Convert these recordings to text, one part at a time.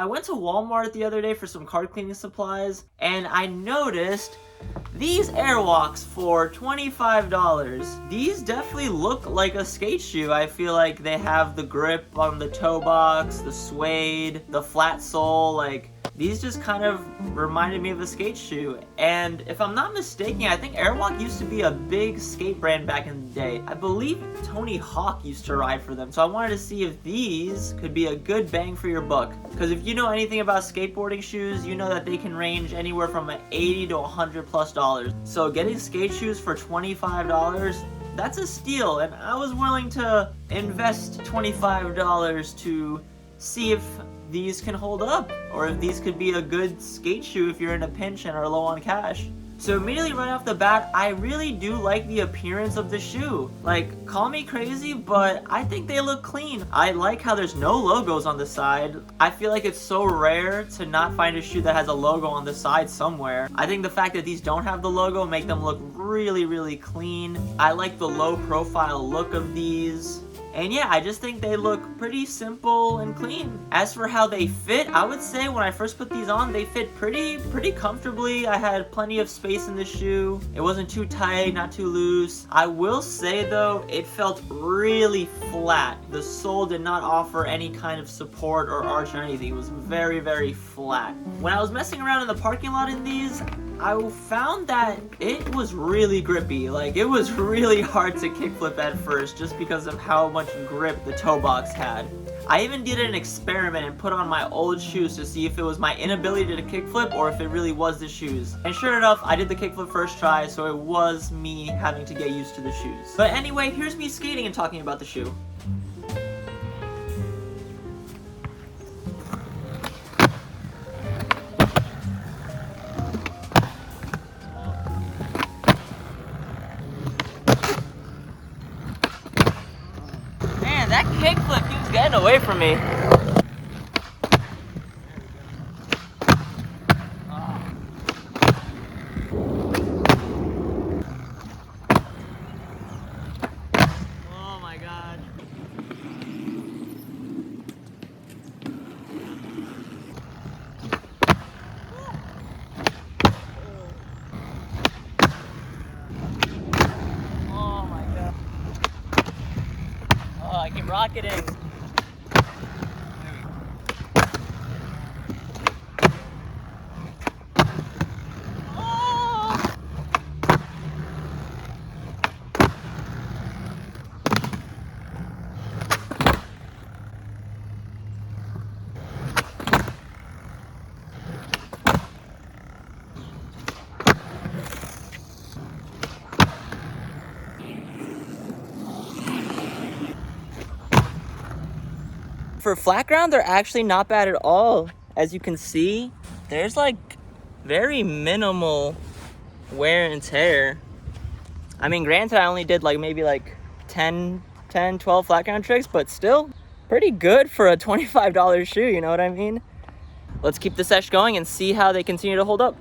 I went to Walmart the other day for some car cleaning supplies, and I noticed these Airwalks for $25. These definitely look like a skate shoe. I feel like they have the grip on the toe box, the suede, the flat sole. Like, these just kind of reminded me of a skate shoe. And if I'm not mistaken, I think Airwalk used to be a big skate brand back in the day. I believe Tony Hawk used to ride for them. So I wanted to see if these could be a good bang for your buck. Because if you know anything about skateboarding shoes, you know that they can range anywhere from $80 to $100+. So getting skate shoes for $25, that's a steal. And I was willing to invest $25 to see if these can hold up, or if these could be a good skate shoe if you're in a pinch and are low on cash. So immediately right off the bat, I really do like the appearance of the shoe. Like, call me crazy, but I think they look clean. I like how there's no logos on the side. I feel like it's so rare to not find a shoe that has a logo on the side somewhere. I think the fact that these don't have the logo make them look really, really clean. I like the low profile look of these. And yeah, I just think they look pretty simple and clean. As for how they fit, I would say when I first put these on, they fit pretty comfortably. I had plenty of space in the shoe. It wasn't too tight, not too loose. I will say though, it felt really flat. The sole did not offer any kind of support or arch or anything. It was very, very flat. When I was messing around in the parking lot in these, I found that it was really grippy. Like, it was really hard to kickflip at first just because of how much grip the toe box had. I even did an experiment and put on my old shoes to see if it was my inability to kickflip or if it really was the shoes. And sure enough, I did the kickflip first try, so it was me having to get used to the shoes. But anyway, here's me skating and talking about the shoe. That kickflip keeps getting away from me. Oh my god. Oh my god. Oh, I keep rocketing. For flat ground, they're actually not bad at all. As you can see, there's like very minimal wear and tear. I mean, granted, I only did like maybe like 10, 12 flat ground tricks, but still pretty good for a $25 shoe, you know what I mean? Let's keep the sesh going and see how they continue to hold up.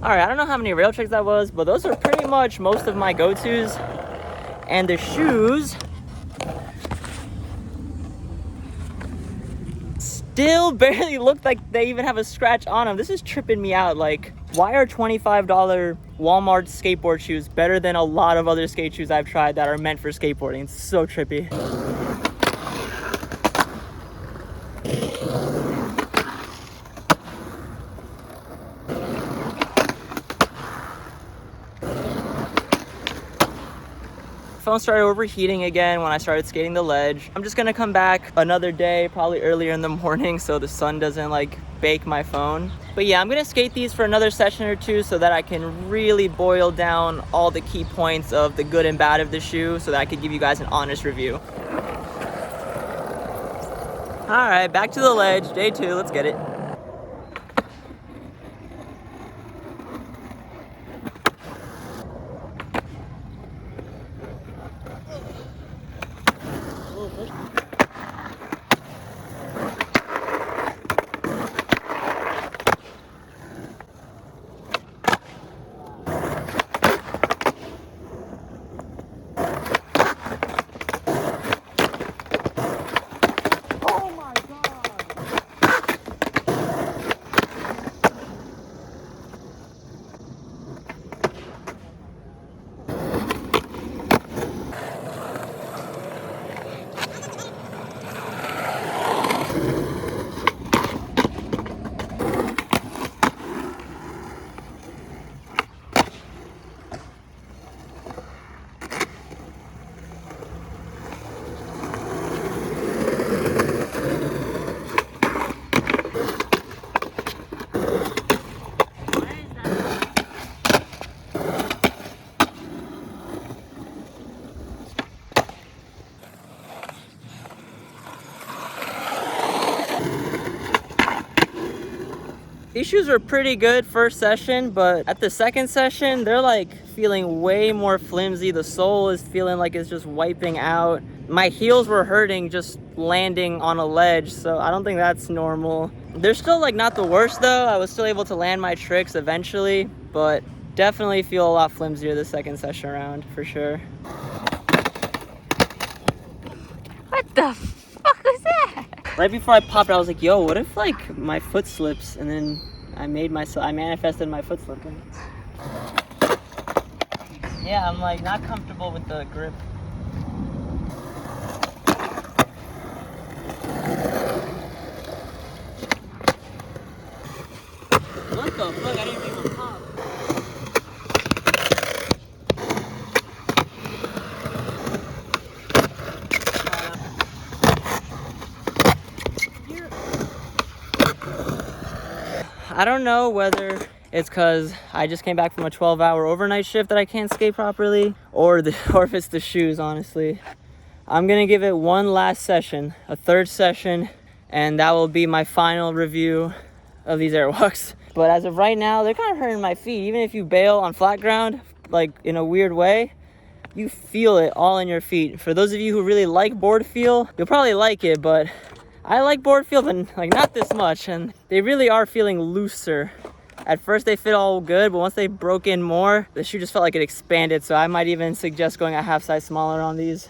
Alright, I don't know how many rail tricks that was, but those are pretty much most of my go-tos. And the shoes still barely look like they even have a scratch on them. This is tripping me out. Like, why are $25 Walmart skateboard shoes better than a lot of other skate shoes I've tried that are meant for skateboarding? It's so trippy. phone started overheating again when I started skating the ledge. I'm just gonna come back another day, probably earlier in the morning, so the sun doesn't like bake my phone. But yeah, I'm gonna skate these for another session or two so that I can really boil down all the key points of the good and bad of the shoe so that I could give you guys an honest review. All right, back to the ledge, day 2, let's get it. These shoes were pretty good first session, but at the second session, they're like feeling way more flimsy. The sole is feeling like it's just wiping out. My heels were hurting just landing on a ledge, so I don't think that's normal. They're still like not the worst though. I was still able to land my tricks eventually, but definitely feel a lot flimsier the second session around, for sure. What the fuck was that? Right before I popped, I was like, yo, what if like my foot slips? And then I manifested my foot slipping. Yeah, I'm like not comfortable with the grip. What the fuck? I didn't even pop. I don't know whether it's because I just came back from a 12-hour overnight shift that I can't skate properly, or if it's the shoes, honestly. I'm gonna give it one last session, a third session, and that will be my final review of these Airwalks. But as of right now, they're kind of hurting my feet. Even if you bail on flat ground, like in a weird way, you feel it all in your feet. For those of you who really like board feel, you'll probably like it, but I like board feel, but like not this much, and they really are feeling looser. At first they fit all good, but once they broke in more, the shoe just felt like it expanded, so I might even suggest going a half size smaller on these.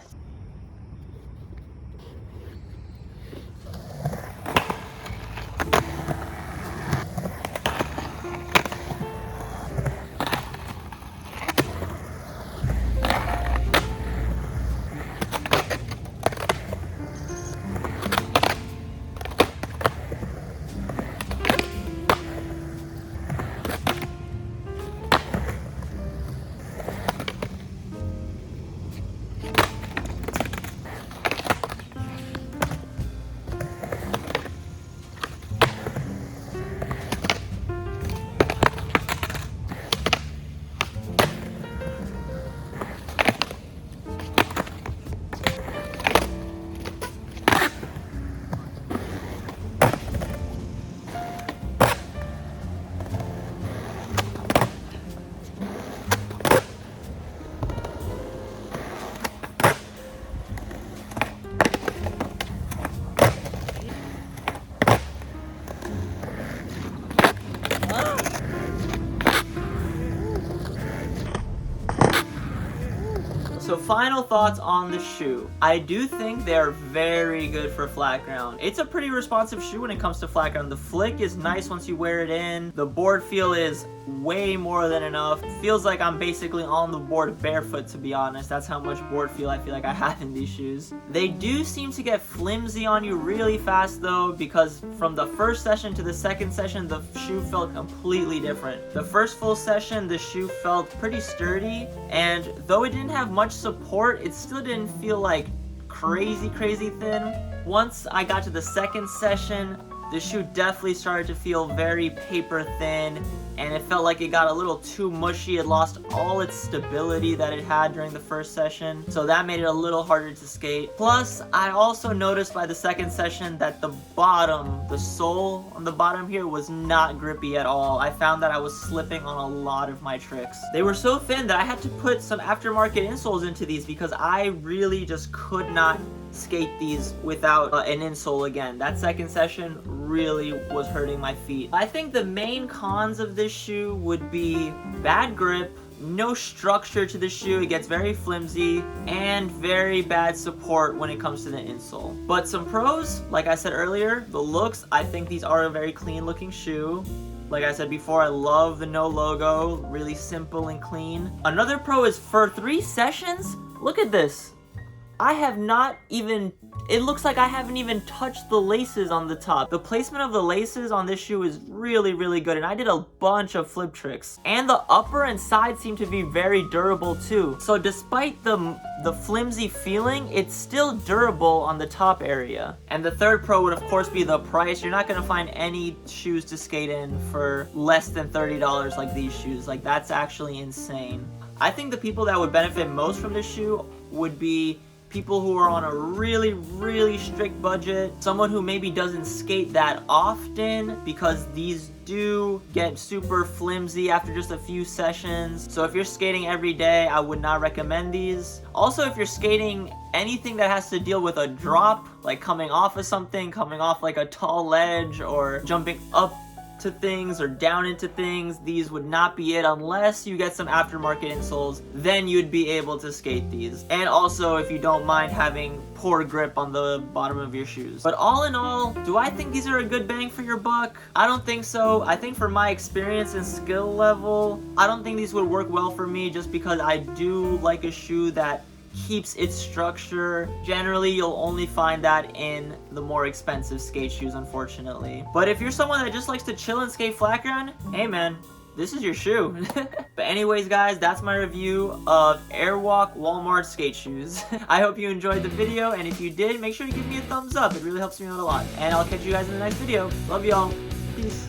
So final thoughts on the shoe. I do think they're very good for flat ground. It's a pretty responsive shoe when it comes to flat ground. The flick is nice once you wear it in. The board feel is way more than enough. Feels like I'm basically on the board barefoot, to be honest. That's how much board feel I feel like I have in these shoes. They do seem to get flimsy on you really fast though, because from the first session to the second session, the shoe felt completely different. The first full session, the shoe felt pretty sturdy, and though it didn't have much support, it still didn't feel like crazy thin. Once I got to the second session, the shoe definitely started to feel very paper thin, and it felt like it got a little too mushy. It lost all its stability that it had during the first session, so that made it a little harder to skate. Plus, I also noticed by the second session that the sole on the bottom here was not grippy at all. I found that I was slipping on a lot of my tricks. They were so thin that I had to put some aftermarket insoles into these because I really just could not skate these without an insole again. That second session really was hurting my feet. I think the main cons of this shoe would be bad grip, no structure to the shoe, it gets very flimsy, and very bad support when it comes to the insole. But some pros, like I said earlier, the looks, I think these are a very clean looking shoe. Like I said before, I love the no logo, really simple and clean. Another pro is for 3 sessions, look at this. It looks like I haven't even touched the laces on the top. The placement of the laces on this shoe is really good, and I did a bunch of flip tricks. And the upper and side seem to be very durable too. So despite the flimsy feeling, it's still durable on the top area. And the third pro would of course be the price. You're not gonna find any shoes to skate in for less than $30 like these shoes. Like, that's actually insane. I think the people that would benefit most from this shoe would be people who are on a really strict budget, someone who maybe doesn't skate that often, because these do get super flimsy after just a few sessions. So if you're skating every day, I would not recommend these. Also, if you're skating anything that has to deal with a drop, like coming off of something, coming off like a tall ledge, or jumping up to things or down into things, these would not be it unless you get some aftermarket insoles. Then you'd be able to skate these. And also, if you don't mind having poor grip on the bottom of your shoes. But all in all, do I think these are a good bang for your buck? I don't think so. I think for my experience and skill level, I don't think these would work well for me, just because I do like a shoe that keeps its structure. Generally, you'll only find that in the more expensive skate shoes, unfortunately. But if you're someone that just likes to chill and skate flat ground, hey man, this is your shoe. But anyways guys, that's my review of Airwalk Walmart skate shoes. I hope you enjoyed the video, and if you did, make sure to give me a thumbs up. It really helps me out a lot. And I'll catch you guys in the next video. Love y'all. Peace.